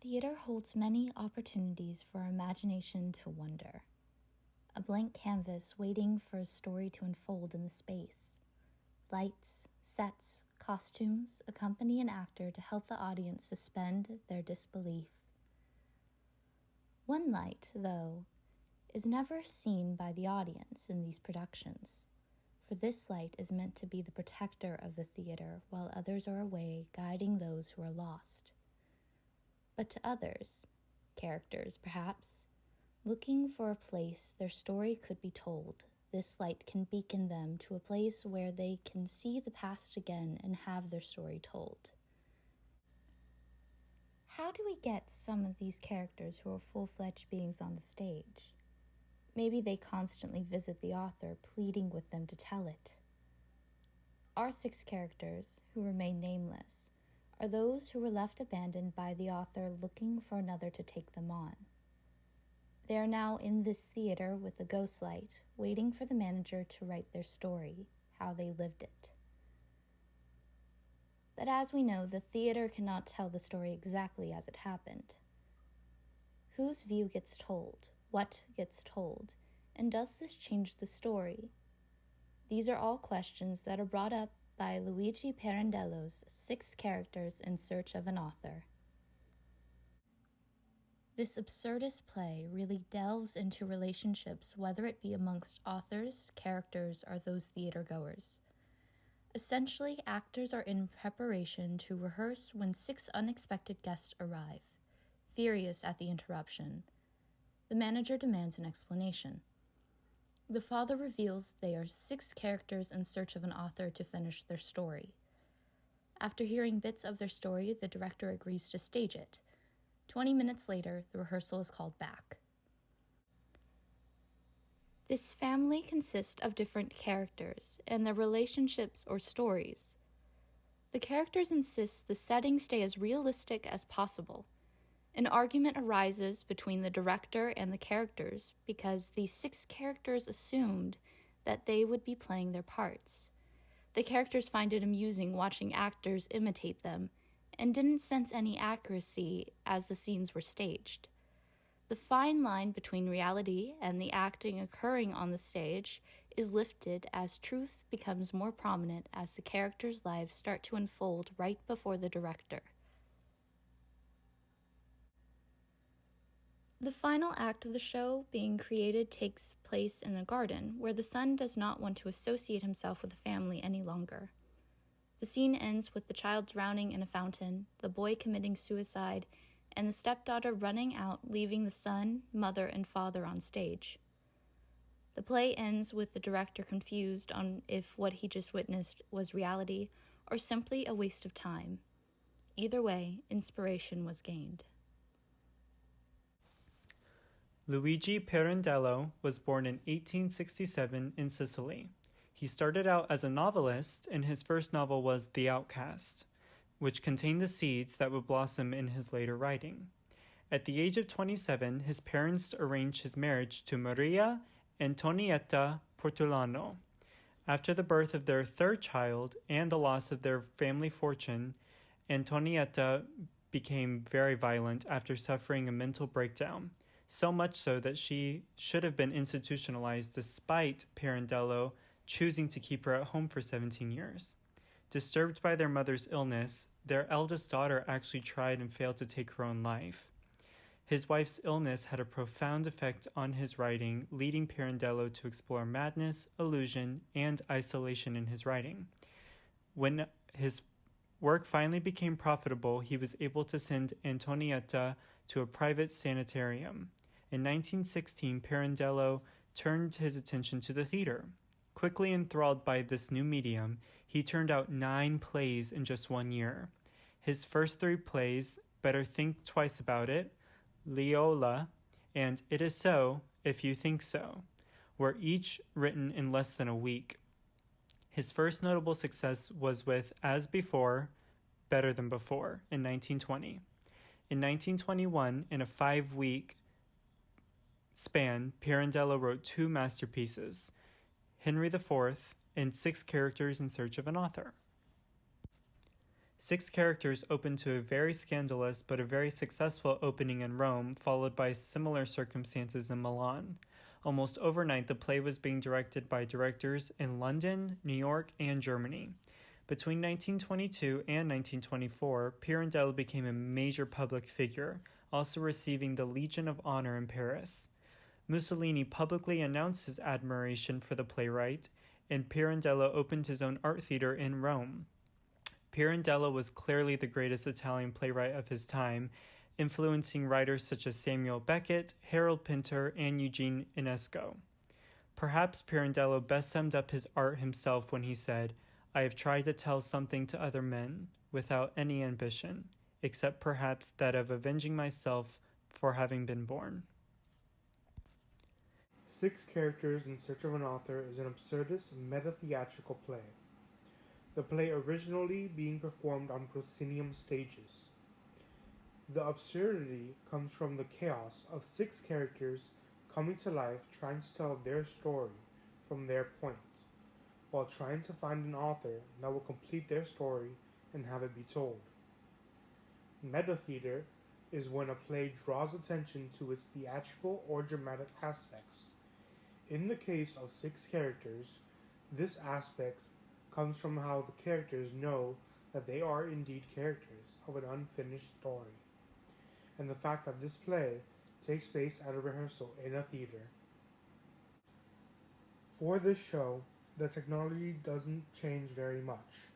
theater holds many opportunities for our imagination to wander. A blank canvas waiting for a story to unfold in the space. Lights, sets, costumes accompany an actor to help the audience suspend their disbelief. One light, though, is never seen by the audience in these productions, for this light is meant to be the protector of the theater while others are away guiding those who are lost. But to others, characters perhaps, looking for a place their story could be told, this light can beacon them to a place where they can see the past again and have their story told. How do we get some of these characters who are full-fledged beings on the stage? Maybe they constantly visit the author, pleading with them to tell it. Our 6 characters, who remain nameless, are those who were left abandoned by the author looking for another to take them on. They are now in this theater with a ghost light, waiting for the manager to write their story, how they lived it. But as we know, the theater cannot tell the story exactly as it happened. Whose view gets told? What gets told? And does this change the story? These are all questions that are brought up by Luigi Pirandello's 6 characters in search of an author. This absurdist play really delves into relationships, whether it be amongst authors, characters, or those theatergoers. Essentially, actors are in preparation to rehearse when 6 unexpected guests arrive. Furious at the interruption, the manager demands an explanation. The father reveals they are 6 characters in search of an author to finish their story. After hearing bits of their story, the director agrees to stage it. 20 minutes later, the rehearsal is called back. This family consists of different characters and their relationships or stories. The characters insist the setting stay as realistic as possible. An argument arises between the director and the characters because these 6 characters assumed that they would be playing their parts. The characters find it amusing watching actors imitate them and didn't sense any accuracy as the scenes were staged. The fine line between reality and the acting occurring on the stage is lifted as truth becomes more prominent as the characters' lives start to unfold right before the director. The final act of the show being created takes place in a garden where the son does not want to associate himself with the family any longer. The scene ends with the child drowning in a fountain, the boy committing suicide, and the stepdaughter running out, leaving the son, mother, and father on stage. The play ends with the director confused on if what he just witnessed was reality or simply a waste of time. Either way, inspiration was gained. Luigi Pirandello was born in 1867 in Sicily. He started out as a novelist, and his first novel was The Outcast, which contained the seeds that would blossom in his later writing. At the age of 27, his parents arranged his marriage to Maria Antonietta Portolano. After the birth of their 3rd child and the loss of their family fortune, Antonietta became very violent after suffering a mental breakdown, so much so that she should have been institutionalized despite Pirandello choosing to keep her at home for 17 years. Disturbed by their mother's illness, their eldest daughter actually tried and failed to take her own life. His wife's illness had a profound effect on his writing, leading Pirandello to explore madness, illusion, and isolation in his writing. When his work finally became profitable, he was able to send Antonietta to a private sanitarium. In 1916, Pirandello turned his attention to the theater. Quickly enthralled by this new medium, he turned out 9 plays in just 1 year. His first 3 plays, Better Think Twice About It, Leola, and It Is So, If You Think So, were each written in less than a week. His first notable success was with As Before, Better Than Before in 1920. In 1921, in a 5-week span, Pirandello wrote 2 masterpieces, Henry IV and 6 Characters in Search of an Author. Six Characters opened to a very scandalous but a very successful opening in Rome, followed by similar circumstances in Milan. Almost overnight, the play was being directed by directors in London, New York, and Germany. Between 1922 and 1924, Pirandello became a major public figure, also receiving the Legion of Honor in Paris. Mussolini publicly announced his admiration for the playwright, and Pirandello opened his own art theater in Rome. Pirandello was clearly the greatest Italian playwright of his time, influencing writers such as Samuel Beckett, Harold Pinter, and Eugene Ionesco. Perhaps Pirandello best summed up his art himself when he said, "I have tried to tell something to other men, without any ambition, except perhaps that of avenging myself for having been born." Six Characters in Search of an Author is an absurdist meta-theatrical play. The play originally being performed on proscenium stages. The absurdity comes from the chaos of six characters coming to life trying to tell their story from their point, while trying to find an author that will complete their story and have it be told. Meta-theater is when a play draws attention to its theatrical or dramatic aspects. In the case of Six Characters, this aspect comes from how the characters know that they are indeed characters of an unfinished story, and the fact that this play takes place at a rehearsal in a theater. For this show, the technology doesn't change very much,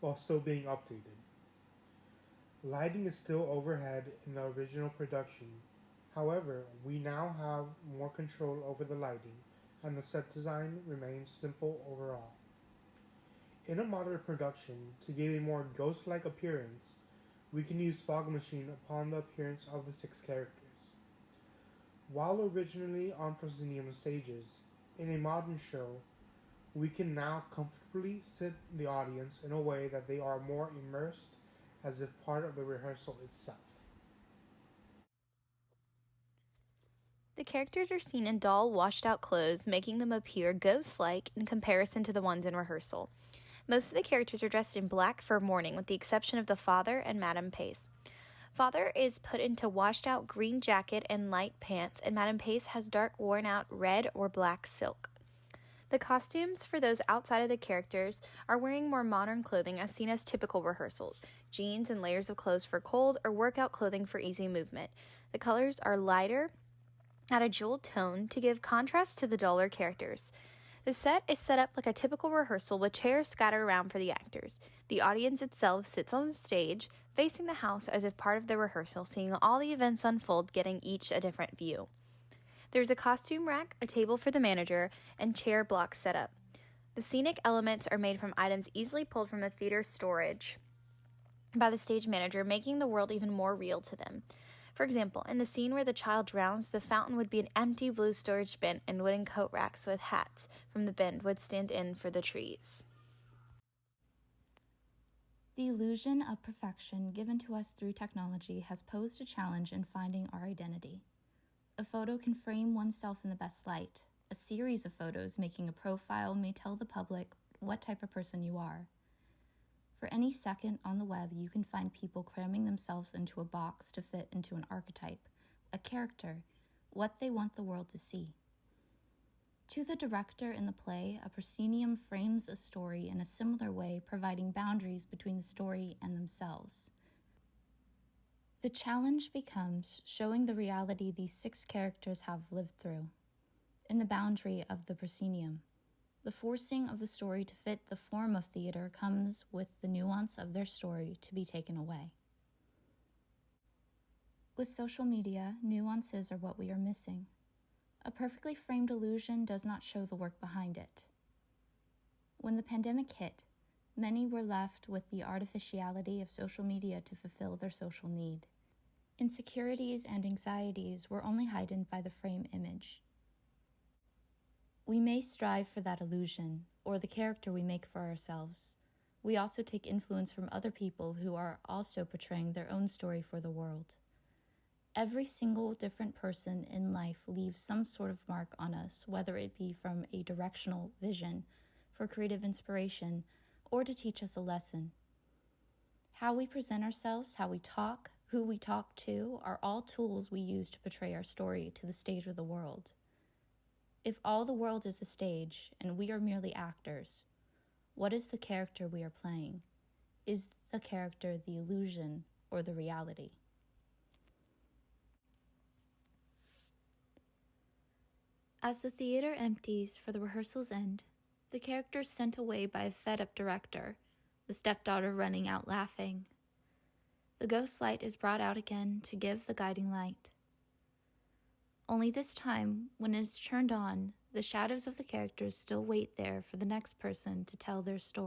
while still being updated. Lighting is still overhead in the original production. However, we now have more control over the lighting, and the set design remains simple overall. In a modern production, to give a more ghost-like appearance, we can use fog machine upon the appearance of the six characters. While originally on proscenium stages, in a modern show, we can now comfortably sit the audience in a way that they are more immersed as if part of the rehearsal itself. The characters are seen in dull, washed-out clothes, making them appear ghost-like in comparison to the ones in rehearsal. Most of the characters are dressed in black for mourning, with the exception of the father and Madame Pace. Father is put into washed-out green jacket and light pants, and Madame Pace has dark, worn-out red or black silk. The costumes for those outside of the characters are wearing more modern clothing as seen as typical rehearsals, jeans and layers of clothes for cold or workout clothing for easy movement. The colors are lighter, at a jeweled tone to give contrast to the duller characters. The set is set up like a typical rehearsal with chairs scattered around for the actors. The audience itself sits on the stage, facing the house as if part of the rehearsal, seeing all the events unfold, getting each a different view. There's a costume rack, a table for the manager, and chair blocks set up. The scenic elements are made from items easily pulled from the theater storage by the stage manager, making the world even more real to them. For example, in the scene where the child drowns, the fountain would be an empty blue storage bin, and wooden coat racks with hats from the bin would stand in for the trees. The illusion of perfection given to us through technology has posed a challenge in finding our identity. A photo can frame oneself in the best light. A series of photos making a profile may tell the public what type of person you are. For any second on the web, you can find people cramming themselves into a box to fit into an archetype, a character, what they want the world to see. To the director in the play, a proscenium frames a story in a similar way, providing boundaries between the story and themselves. The challenge becomes showing the reality these six characters have lived through, in the boundary of the proscenium. The forcing of the story to fit the form of theater comes with the nuance of their story to be taken away. With social media, nuances are what we are missing. A perfectly framed illusion does not show the work behind it. When the pandemic hit, many were left with the artificiality of social media to fulfill their social need. Insecurities and anxieties were only heightened by the frame image. We may strive for that illusion, or the character we make for ourselves. We also take influence from other people who are also portraying their own story for the world. Every single different person in life leaves some sort of mark on us, whether it be from a directional vision, for creative inspiration, or to teach us a lesson. How we present ourselves, how we talk, who we talk to are all tools we use to portray our story to the stage of the world. If all the world is a stage and we are merely actors, what is the character we are playing? Is the character the illusion or the reality? As the theater empties for the rehearsal's end, the character is sent away by a fed-up director, the stepdaughter running out laughing. The ghost light is brought out again to give the guiding light. Only this time, when it is turned on, the shadows of the characters still wait there for the next person to tell their story.